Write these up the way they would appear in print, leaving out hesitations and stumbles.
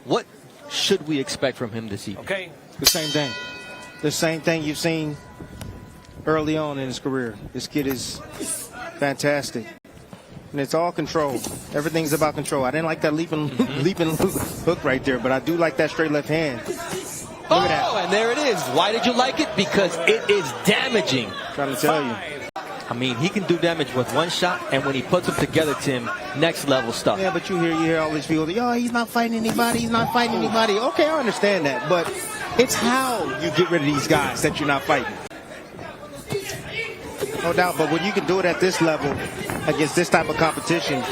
What should we expect from him this evening? Okay. The same thing. The same thing you've seen early on in his career. This kid is fantastic. And it's all control. Everything's about control. I didn't like that leaping hook right there, but I do like that straight left hand. Look at that. And there it is. Why did you like it? Because it is damaging. Trying to tell you. I mean, he can do damage with one shot, and when he puts them together, Tim, next level stuff. Yeah, but you hear all these people, oh, he's not fighting anybody, he's not fighting anybody. Okay, I understand that, but it's how you get rid of these guys that you're not fighting. No doubt, but when you can do it at this level against this type of competition,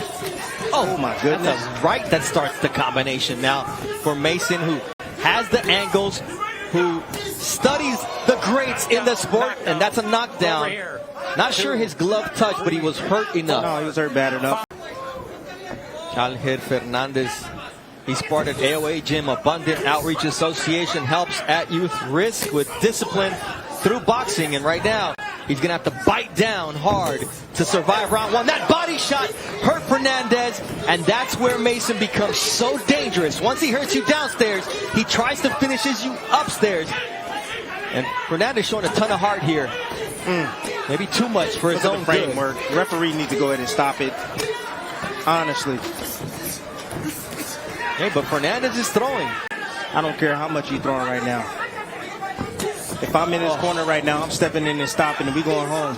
oh my goodness. That's right that starts the combination. Now, for Mason, who has the angles, who studies the greats in the sport, and that's a knockdown. Not sure his glove touched, but he was hurt enough. No, he was hurt bad enough. Fernandez, he sparred at AOA Gym. Abundant Outreach Association helps at youth risk with discipline through boxing. And right now, he's going to have to bite down hard to survive round one. That body shot hurt Fernandez, and that's where Mason becomes so dangerous. Once he hurts you downstairs, he tries to finish you upstairs. And Fernandez showing a ton of heart here. Maybe too much for his own framework. The referee needs to go ahead and stop it. Honestly. Hey, but Fernandez is throwing. I don't care how much he's throwing right now. If I'm in his corner right now, I'm stepping in and stopping, and we going home.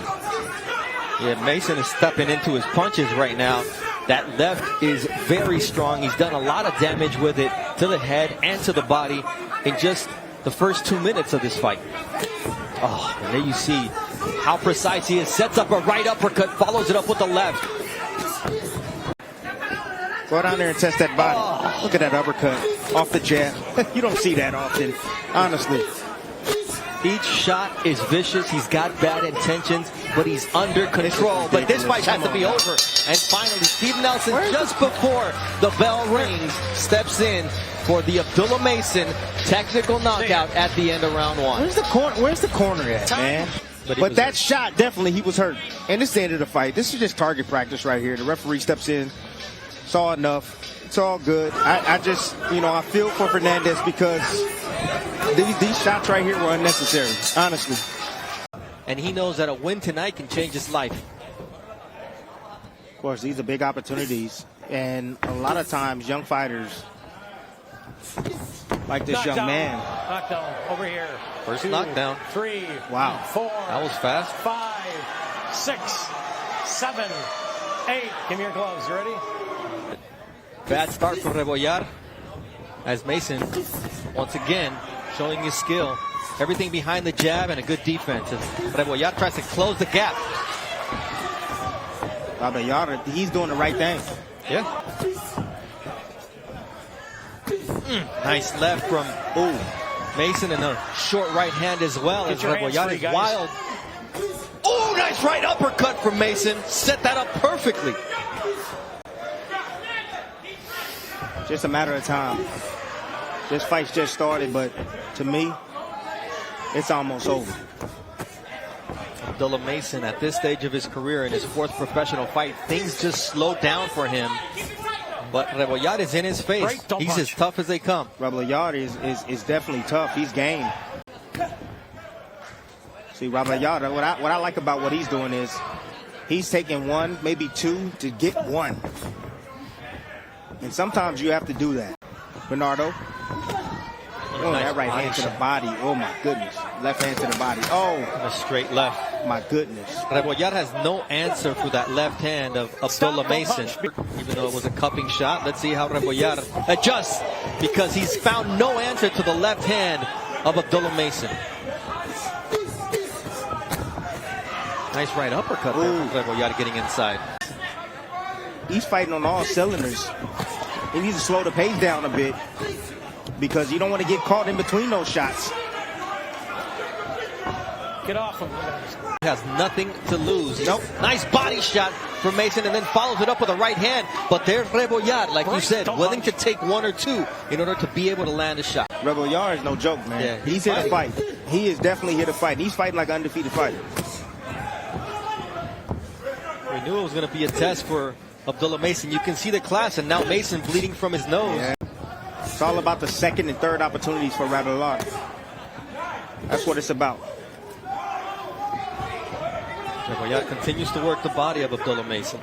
Yeah, Mason is stepping into his punches right now. That left is very strong. He's done a lot of damage with it to the head and to the body in just the first 2 minutes of this fight. Oh, and there you see how precise he is. Sets up a right uppercut, follows it up with the left. Go down there and test that body. Oh. Look at that uppercut off the jab. You don't see that often, honestly. Each shot is vicious. He's got bad intentions, but he's under control. But this fight has to be over. And finally, Steve Nelson, just before the bell rings, steps in for the Abdullah Mason technical knockout at the end of round one. Where's the corner at, man? But that shot, definitely, he was hurt. And this is the end of the fight. This is just target practice right here. The referee steps in, saw enough. It's all good. I just, I feel for Fernandez because these shots right here were unnecessary, honestly. And he knows that a win tonight can change his life. Of course, these are big opportunities. And a lot of times, young fighters, like this young man. Knockdown over here. First knockdown. 3. Wow. 4. That was fast. 5, 6, 7, 8. Give me your gloves. You ready? Bad start for Rebollar, as Mason, once again, showing his skill. Everything behind the jab and a good defense. As Rebollar tries to close the gap. Rebollar, he's doing the right thing. Yeah. Nice left from Mason, and a short right hand as well. As Rebollar is wild. Oh, nice right uppercut from Mason. Set that up perfectly. Just a matter of time. This fight's just started, but to me, it's almost over. Abdullah Mason, at this stage of his career, in his 4th professional fight, things just slowed down for him. But Rebollar is in his face. He's as tough as they come. Rebollar is definitely tough. He's game. See, Rebollar, what I like about what he's doing is he's taking 1, maybe 2 to get 1. And sometimes you have to do that. Bernardo. Oh, nice that right hand to the body. Oh, my goodness. Left hand to the body. Oh. A straight left. My goodness. Rebollar has no answer for that left hand of Abdullah Mason. Even though it was a cupping shot, let's see how Rebollar adjusts, because he's found no answer to the left hand of Abdullah Mason. Nice right uppercut there from Rebollar getting inside. He's fighting on all cylinders. He needs to slow the pace down a bit because you don't want to get caught in between those shots. Get off him. He has nothing to lose. Nope. Nice body shot from Mason, and then follows it up with a right hand. But there's Rebollar, like you said, willing to take 1 or 2 in order to be able to land a shot. Rebollar is no joke, man. Yeah, he's here to fight. He is definitely here to fight. He's fighting like an undefeated fighter. We knew it was going to be a test for Abdullah Mason. You can see the class, and now Mason bleeding from his nose. Yeah. It's all about the second and third opportunities for Varaga. That's what it's about. Reboyat continues to work the body of Abdullah Mason.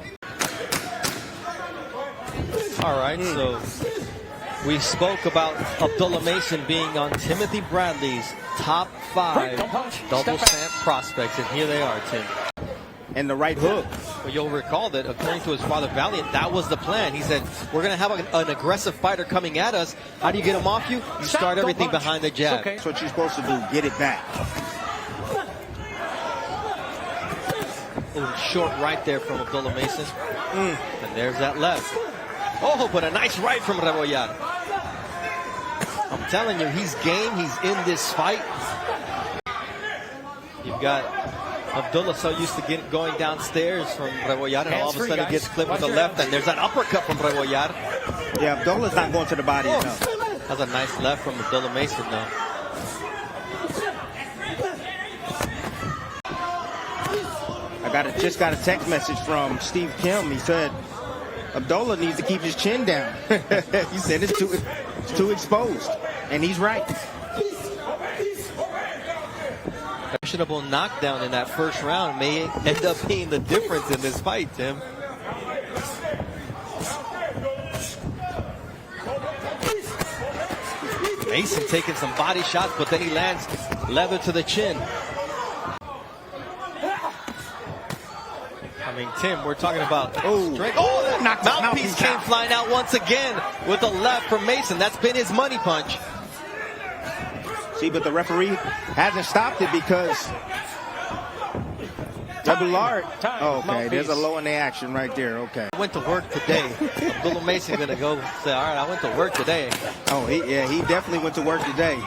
All right, so we spoke about Abdullah Mason being on Timothy Bradley's top 5 double stamp prospects, and here they are, Tim. And the right hook. Well, you'll recall that according to his father Valiant, that was the plan. He said, we're going to have an aggressive fighter coming at us. How do you get him off you? You start everything behind the jab. That's what you're supposed to do, get it back. A little short right there from Abdullah Mason. And there's that left. Oh, but a nice right from Reboyat. I'm telling you, he's game. He's in this fight. You've got Abdullah so used to going downstairs from Reboyat, and all of a sudden he gets clipped with the left, and there's that uppercut from Reboyat. Yeah, Abdullah's not going to the body enough. That's a nice left from Abdullah Mason, though. Just got a text message from Steve Kim. He said Abdullah needs to keep his chin down. He said it's too exposed, and he's right. Questionable knockdown in that first round may end up being the difference in this fight, Tim. Mason taking some body shots, but then he lands leather to the chin. I mean, Tim, we're talking about strength. Oh, that mouthpiece came flying out once again with a left from Mason. That's been his money punch. See, but the referee hasn't stopped it because Abdullah. Okay, there's a low in the action right there. Okay. Went to work today. Abdullah Mason gonna go say, all right, I went to work today. Oh, he definitely went to work today,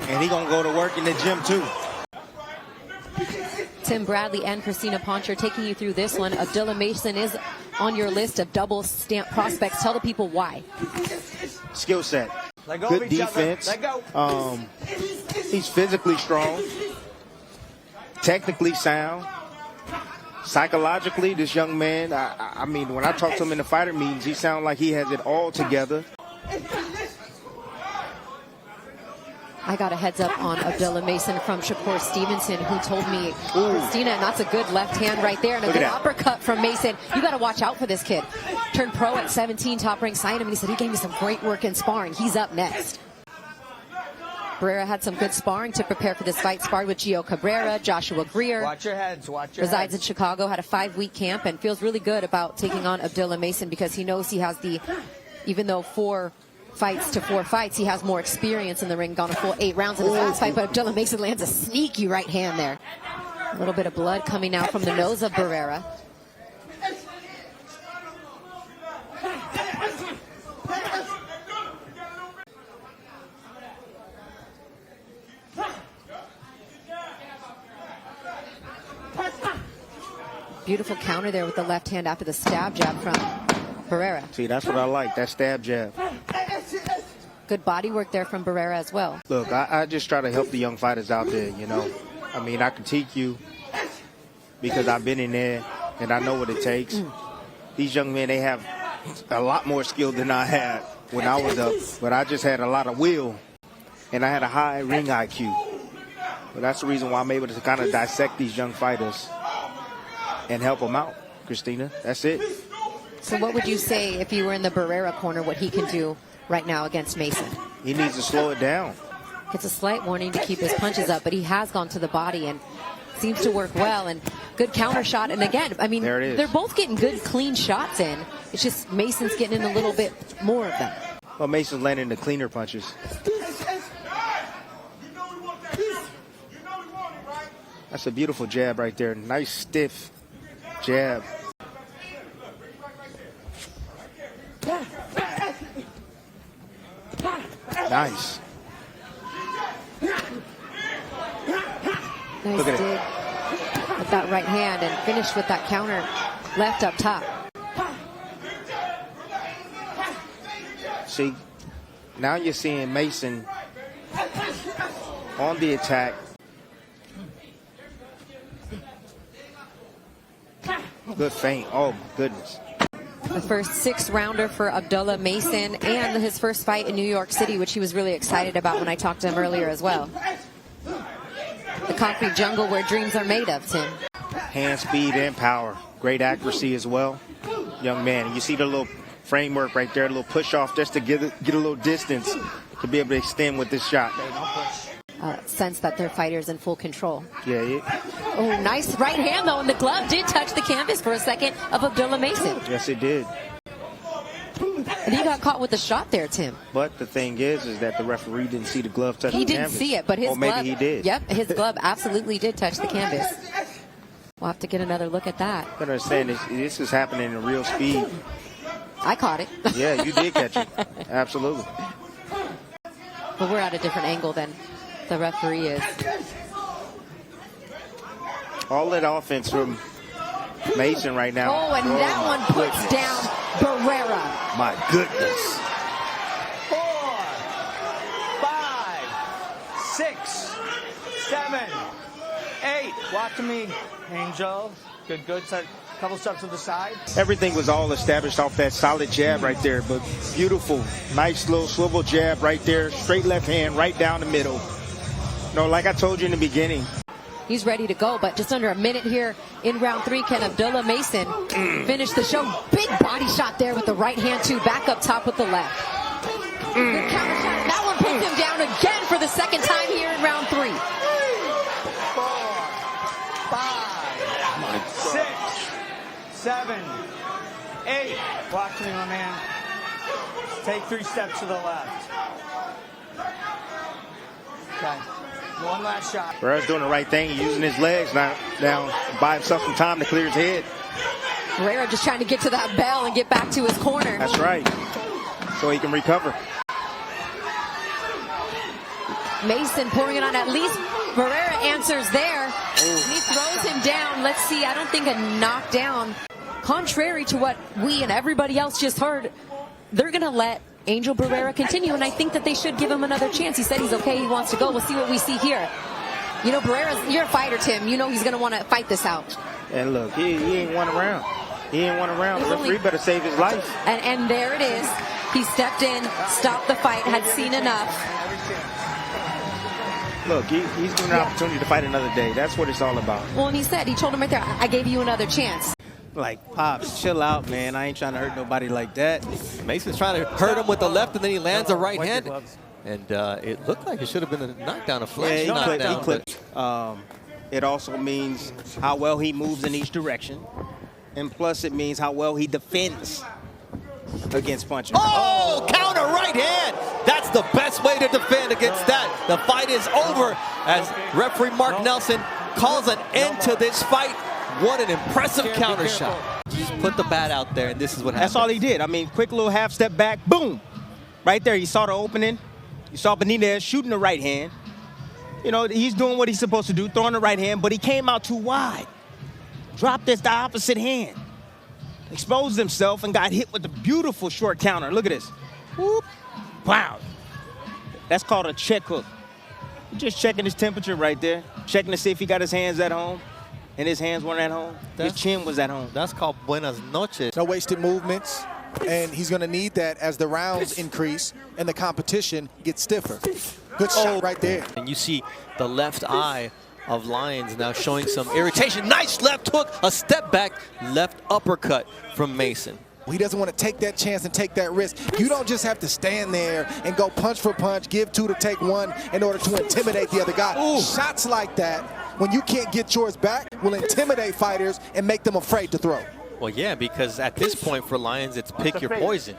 and he gonna go to work in the gym too. Tim Bradley and Christina Poncher taking you through this one. Abdullah Mason is on your list of double stamp prospects. Tell the people why. Skill set. Good defense. He's physically strong. Technically sound. Psychologically, this young man, I mean, when I talk to him in the fighter meetings, he sounds like he has it all together. I got a heads up on Abdullah Mason from Shakur Stevenson, who told me, Christina, and that's a good left hand right there, and a good uppercut from Mason. You got to watch out for this kid. Turned pro at 17, top rank, signed him, and he said he gave me some great work in sparring. He's up next. Barrera had some good sparring to prepare for this fight. Sparred with Gio Cabrera, Joshua Greer. Watch your heads, watch your Resides in Chicago, had a 5-week camp, and feels really good about taking on Abdullah Mason because he knows he has the, even though 4 fights to 4 fights, he has more experience in the ring, gone a full 8 rounds in his last fight, but Abdullah Mason lands a sneaky right hand there. A little bit of blood coming out from the nose of Barrera. Beautiful counter there with the left hand after the stab jab from Barrera. See, that's what I like, that stab jab. Good body work there from Barrera as well. Look, I just try to help the young fighters out there, you know. I mean, I critique you because I've been in there and I know what it takes. These young men, they have a lot more skill than I had when I was up, but I just had a lot of will and I had a high ring IQ. But that's the reason why I'm able to kind of dissect these young fighters and help them out, Christina. That's it. So what would you say if you were in the Barrera corner, what he can do right now against Mason? He needs to slow it down. Gets a slight warning to keep his punches up, but he has gone to the body and seems to work well. And good counter shot. And again, I mean, they're both getting good, clean shots in. It's just Mason's getting in a little bit more of them. Well, Mason's landing the cleaner punches. That's a beautiful jab right there. Nice, stiff jab. Nice. Nice dig with that right hand and finished with that counter left up top. See, now you're seeing Mason on the attack. Good feint. Oh, my goodness. The first 6-rounder for Abdullah Mason and his first fight in New York City, which he was really excited about when I talked to him earlier as well. The concrete jungle where dreams are made of, Tim. Hand speed and power. Great accuracy as well. Young man. You see the little framework right there, a little push off just to get a little distance to be able to extend with this shot. Sense that their fighter's in full control. Yeah. Oh, nice right hand, though, and the glove did touch the canvas for a second of Abdullah Mason. Yes, it did. And he got caught with the shot there, Tim. But the thing is that the referee didn't see the glove touch the canvas. He didn't see it, but his glove. Maybe he did. Yep, his glove absolutely did touch the canvas. We'll have to get another look at that. I understand this is happening in real speed. I caught it. Yeah, you did catch it. Absolutely. But we're at a different angle than the referee is. All that offense from Mason right now. Oh, and that one puts down Barrera. My goodness. 4, 5, 6, 7, 8. Walk to me, Angel. Good. Couple steps to the side. Everything was all established off that solid jab right there, but beautiful, nice little swivel jab right there, straight left hand right down the middle. No, like I told you in the beginning. He's ready to go, but just under a minute here in round 3. Can Abdullah Mason finish the show? Big body shot there with the right hand, too. Back up top with the left. Good counter shot. That one puts him down again for the second time here in round 3. 4, 5, 6, 7, 8. Watch me, my man. Take 3 steps to the left. Okay. One last shot. Barrera's doing the right thing. He's using his legs now buy himself some time to clear his head. Barrera just trying to get to that bell and get back to his corner. That's right. So he can recover. Mason pouring it on. At least Barrera answers there. And he throws him down. Let's see. I don't think a knockdown. Contrary to what we and everybody else just heard, they're going to let Angel Barrera continue, and I think that they should give him another chance. He said he's okay, he wants to go. We'll see what we see here. You know, Barrera's, you're a fighter, Tim. You know he's going to want to fight this out. And look, he ain't won around. He ain't won around. The referee better save his life. And there it is. He stepped in, stopped the fight, had seen enough. Look, he's given an opportunity to fight another day. That's what it's all about. Well, and he told him right there, I gave you another chance. Like, Pops, chill out, man. I ain't trying to hurt nobody like that. Mason's trying to hurt him with the left, and then he lands a right hand. And it looked like it should have been a knockdown, a flash knockdown. He clipped. It also means how well he moves in each direction. And plus, it means how well he defends against punching. Oh, counter right hand. That's the best way to defend against that. The fight is over as referee Mark Nelson calls an end to this fight. What an impressive counter shot. Just put the bat out there, and this is what happened. That's all he did. I mean, quick little half step back, boom. Right there, you saw the opening. You saw Fernandez shooting the right hand. You know, he's doing what he's supposed to do, throwing the right hand, but he came out too wide. Dropped this the opposite hand. Exposed himself and got hit with the beautiful short counter. Look at this. Whoop. Wow. That's called a check hook. Just checking his temperature right there. Checking to see if he got his hands at home. And his hands weren't at home. His chin was at home. That's called buenas noches. No wasted movements, and he's going to need that as the rounds increase and the competition gets stiffer. Good shot right there. And you see the left eye of Lyons now showing some irritation. Nice left hook, a step back, left uppercut from Mason. He doesn't want to take that chance and take that risk. You don't just have to stand there and go punch for punch, give 2 to take 1 in order to intimidate the other guy. Ooh. Shots like that, when you can't get yours back, will intimidate fighters and make them afraid to throw. Well, yeah, because at this point for Lyons, it's pick your poison.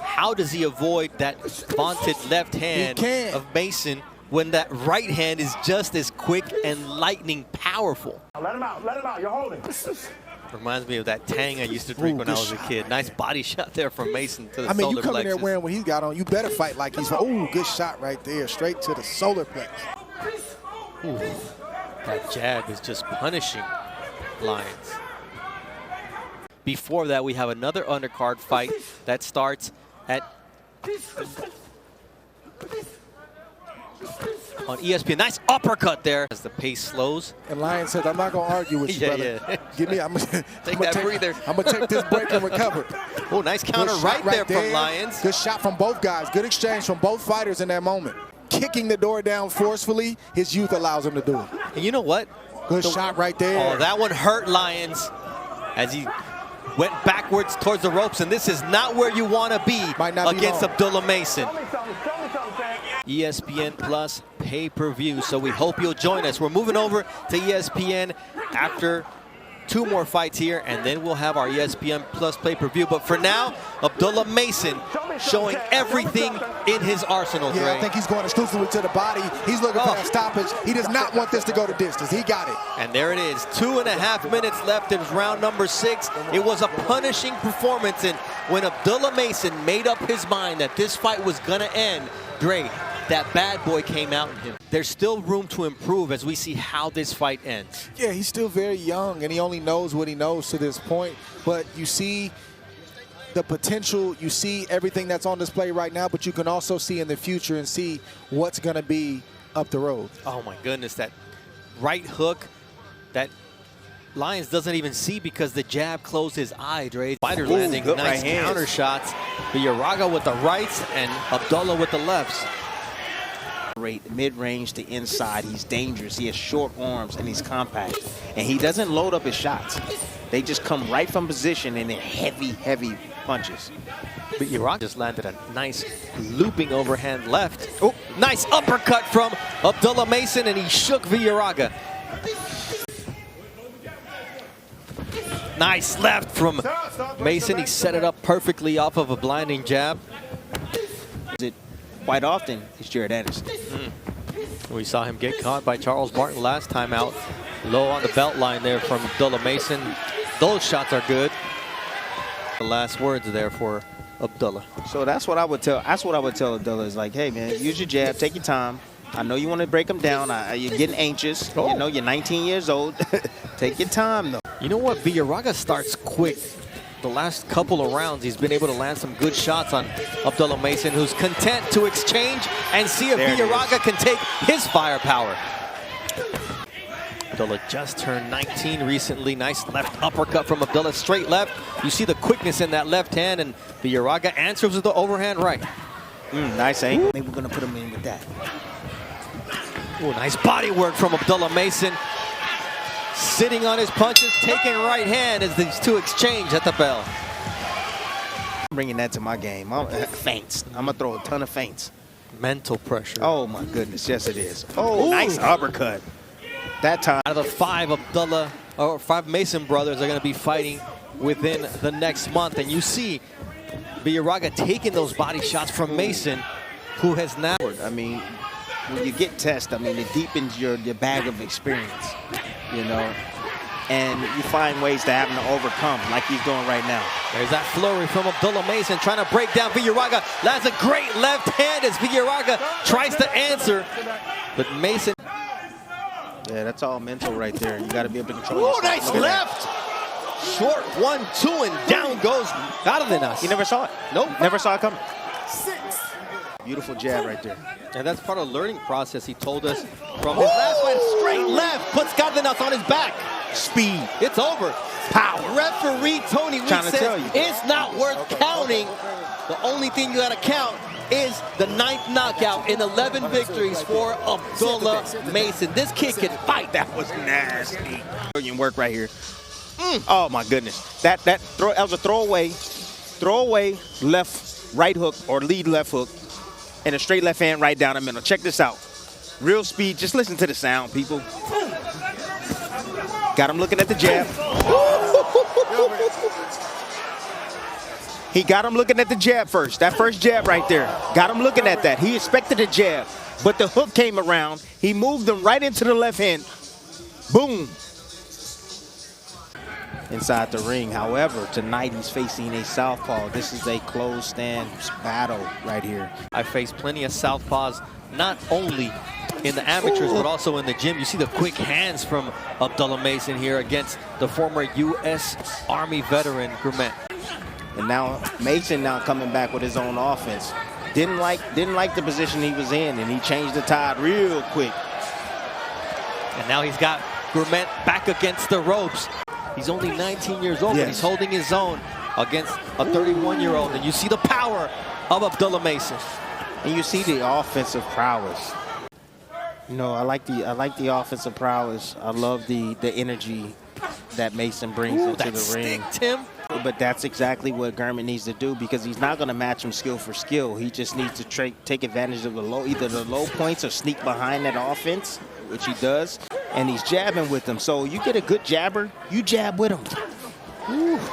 How does he avoid that vaunted left hand of Mason when that right hand is just as quick and lightning powerful? Let him out, you're holding. Reminds me of that Tang I used to drink when I was a kid. Nice body shot there from Mason to the solar plexus. I mean, you come in there wearing what he's got on, you better fight like he's, oh, good shot right there, straight to the solar plexus. Ooh, that jab is just punishing Lyons. Before that, we have another undercard fight that starts at on ESPN. Nice uppercut there as the pace slows. And Lion says, I'm not going to argue with you, brother. Yeah. Give me, I'm gonna breather. I'm going to take this break and recover. Oh, nice counter right there from Lyons. Good shot from both guys. Good exchange from both fighters in that moment. Kicking the door down forcefully, his youth allows him to do it. And you know what? Good shot right there. Oh, that one hurt Lyons as he went backwards towards the ropes, and this is not where you want to be against Abdullah Mason. ESPN Plus pay-per-view, so we hope you'll join us. We're moving over to ESPN after 2 more fights here, and then we'll have our ESPN Plus pay-per-view. But for now, Abdullah Mason showing everything in his arsenal, Dre. Yeah, I think he's going exclusively to the body. He's looking for that stoppage. He does not want this to go to distance. He got it. And there it is, 2.5 minutes left. It was round number 6. It was a punishing performance, and when Abdullah Mason made up his mind that this fight was gonna end, Dre, that bad boy came out in him. There's still room to improve as we see how this fight ends. Yeah, he's still very young, and he only knows what he knows to this point. But you see the potential, you see everything that's on display right now, but you can also see in the future and see what's going to be up the road. Oh, my goodness, that right hook that Lyons doesn't even see because the jab closed his eye, Dre. Fighter landing nice counter shots. Varaga with the rights and Abdullah with the lefts. Mid-range to inside, he's dangerous. He has short arms and he's compact, and he doesn't load up his shots. They just come right from position and they're heavy punches. But Varaga just landed a nice looping overhand left. Oh, nice uppercut from Abdullah Mason, and he shook Varaga. Nice left from Mason. He set it up perfectly off of a blinding jab. Quite often, it's Jared Anderson. We saw him get caught by Charles Martin last time out. Low on the belt line there from Abdullah Mason. Those shots are good. The last words there for Abdullah. So that's what I would tell. That's what I would tell Abdullah is like, hey man, use your jab, take your time. I know you want to break them down. You're getting anxious. You know, you're 19 years old. Take your time though. You know what? Varaga starts quick. The last couple of rounds, he's been able to land some good shots on Abdullah Mason, who's content to exchange and see if Varaga can take his firepower. Abdullah just turned 19 recently. Nice left uppercut from Abdullah, straight left. You see the quickness in that left hand, and Varaga answers with the overhand right. Nice angle. Maybe we're going to put him in with that. Ooh, nice body work from Abdullah Mason. Sitting on his punches, taking right hand as these two exchange at the bell. I'm bringing that to my game. Feints. I'm going to throw a ton of feints. Mental pressure. Oh, my goodness. Yes, it is. Oh, nice uppercut. That time. Out of the 5 Mason brothers are going to be fighting within the next month. And you see Varaga taking those body shots from Mason, who has now... I mean, when you get tested, I mean, it deepens your bag of experience. You know, and you find ways to have him to overcome like he's doing right now. There's that flurry from Abdullah Mason trying to break down Varaga. Lands a great left hand as Varaga tries to answer, but Mason. Yeah, that's all mental right there. You got to be able to control yourself. Oh, nice left. Short 1-2 and down goes Fernandez. He never saw it. Nope. Never saw it coming. Beautiful jab right there. And that's part of the learning process, he told us from his last fight. Straight left, puts Fernandez on his back. Speed. It's over. Power. Referee Tony Weeks says it's not worth counting. The only thing you got to count is the 9th knockout in 11 victories for Abdullah Mason. This kid can fight. That was nasty. Brilliant work right here. Oh my goodness. That was a throwaway left right hook or lead left hook. And a straight left hand right down the middle. Check this out. Real speed. Just listen to the sound, people. Got him looking at the jab. He got him looking at the jab first. That first jab right there. Got him looking at that. He expected a jab, but the hook came around. He moved him right into the left hand. Boom. Inside the ring. However, tonight he's facing a southpaw. This is a closed stand battle right here. I faced plenty of southpaws, not only in the amateurs, but also in the gym. You see the quick hands from Abdullah Mason here against the former U.S. Army veteran, Germaine. And now Mason now coming back with his own offense. Didn't like the position he was in, and he changed the tide real quick. And now he's got Germaine back against the ropes. He's only 19 years old, but he's holding his own against a 31-year-old. And you see the power of Abdullah Mason. And you see the offensive prowess. You know, I like the offensive prowess. I love the energy that Mason brings into the ring. Stick, Tim. But that's exactly what Germaine needs to do, because he's not going to match him skill for skill. He just needs to take advantage of either the low points or sneak behind that offense, which he does. And he's jabbing with them. So you get a good jabber, you jab with him.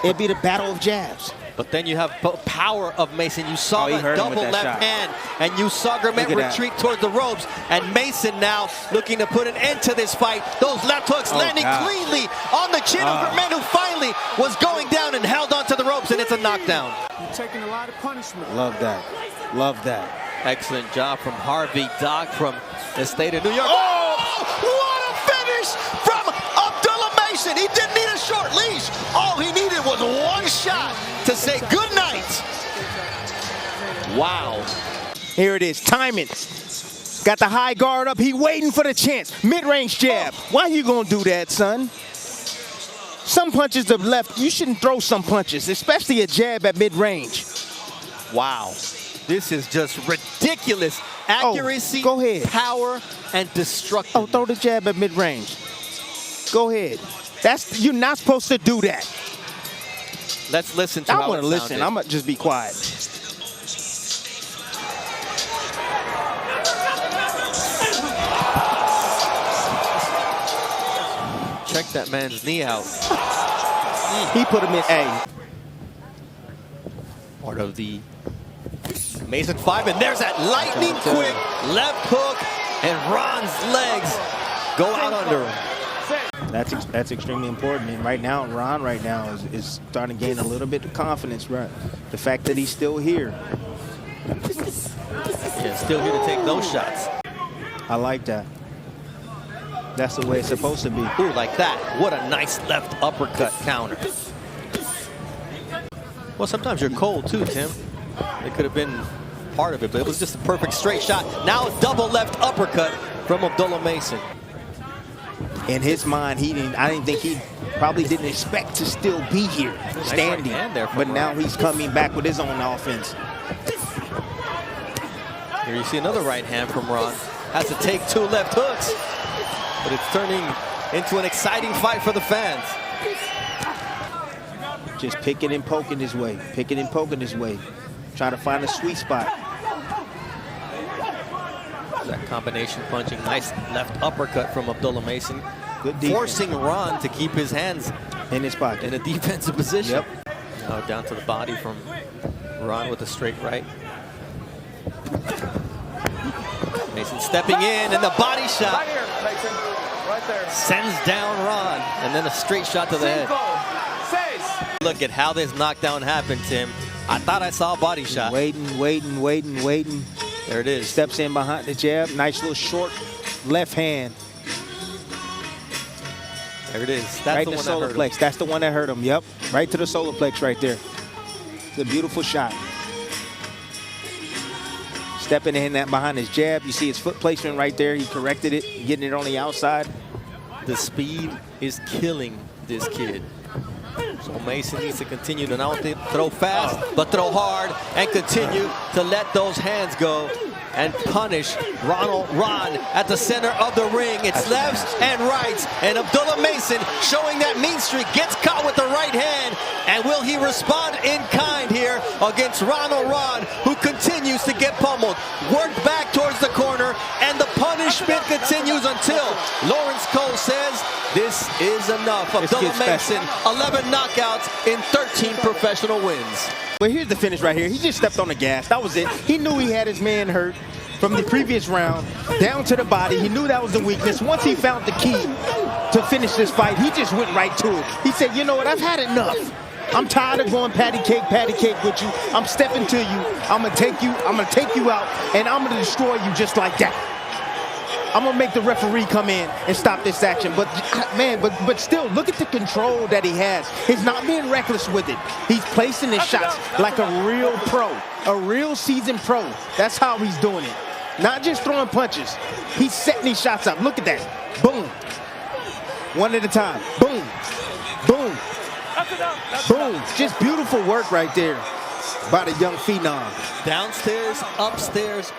It'd be the battle of jabs. But then you have power of Mason. You saw the double left hand, and you saw Germaine retreat towards the ropes. And Mason now looking to put an end to this fight. Those left hooks landing cleanly on the chin of Germaine, who finally was going down and held onto the ropes, and it's a knockdown. You're taking a lot of punishment. Love that. Love that. Excellent job from Harvey Doc from the state of New York. Oh, what a finish from Abdullah Mason. He didn't need a short leash. All he needed was one shot to say good night. Wow. Here it is, timing. Got the high guard up, he waiting for the chance. Mid-range jab. Why you gonna do that, son? Some punches to the left, you shouldn't throw some punches, especially a jab at mid-range. Wow. This is just ridiculous. Accuracy, go ahead. Power, and destruction. Oh, throw the jab at mid-range. Go ahead. You're not supposed to do that. Let's listen to how I want to listen. sounded. I'm going to just be quiet. Check that man's knee out. He put him in A. Part of the Mason 5, and there's that lightning quick left hook, and Ron's legs go out under him. That's extremely important. And right now, Ron is starting to gain a little bit of confidence. Right, the fact that he's still here. Yeah, still here to take those shots. I like that. That's the way it's supposed to be. Ooh, like that. What a nice left uppercut counter. Well, sometimes you're cold too, Tim. It could have been part of it, but it was just a perfect straight shot. Now a double left uppercut from Abdullah Mason. In his mind, I didn't think he probably didn't expect to still be here, standing. Right there but now he's coming back with his own offense. Here you see another right hand from Ron. Has to take two left hooks, but it's turning into an exciting fight for the fans. Just picking and poking his way, picking and poking his way. Trying to find a sweet spot. That combination punching, nice left uppercut from Abdullah Mason. Good defense. Forcing Ron to keep his hands in his pocket. In a defensive position. Yep. Now down to the body from Ron with a straight right. Mason stepping in, and the body shot. Right here, Mason. Right there. Sends down Ron, and then a straight shot to the head. Look at how this knockdown happened, Tim. I thought I saw a body shot. Waiting. There it is. Steps in behind the jab. Nice little short left hand. There it is. That's right the in the one solar that hurt plex. him. That's the one that hurt him. Yep. Right to the solar plex right there. It's a beautiful shot. Stepping in that behind his jab. You see his foot placement right there. He corrected it, getting it on the outside. The speed is killing this kid. So Mason needs to continue to not only throw fast, but throw hard and continue to let those hands go and punish Ron at the center of the ring. It's lefts and rights, and Abdullah Mason showing that mean streak, gets caught with the right hand, and will he respond in kind here against Ron, who continues to get pummeled? Worked back towards the corner, and the punishment continues until Lawrence Cole says this is enough. Abdullah Mason, 11 knockouts in 13 professional wins. But here's the finish right here. He just stepped on the gas. That was it. He knew he had his man hurt from the previous round, down to the body. He knew that was the weakness. Once he found the key to finish this fight, he just went right to it. He said, you know what, I've had enough. I'm tired of going patty cake with you. I'm stepping to you. I'm gonna take you out, and I'm gonna destroy you just like that. I'm gonna make the referee come in and stop this action. But man, but still, look at the control that he has. He's not being reckless with it. He's placing his shots like a real pro, a real seasoned pro. That's how he's doing it. Not just throwing punches. He's setting these shots up. Look at that. Boom. One at a time. Boom. Boom. Boom. Just beautiful work right there by the young phenom. Downstairs, upstairs.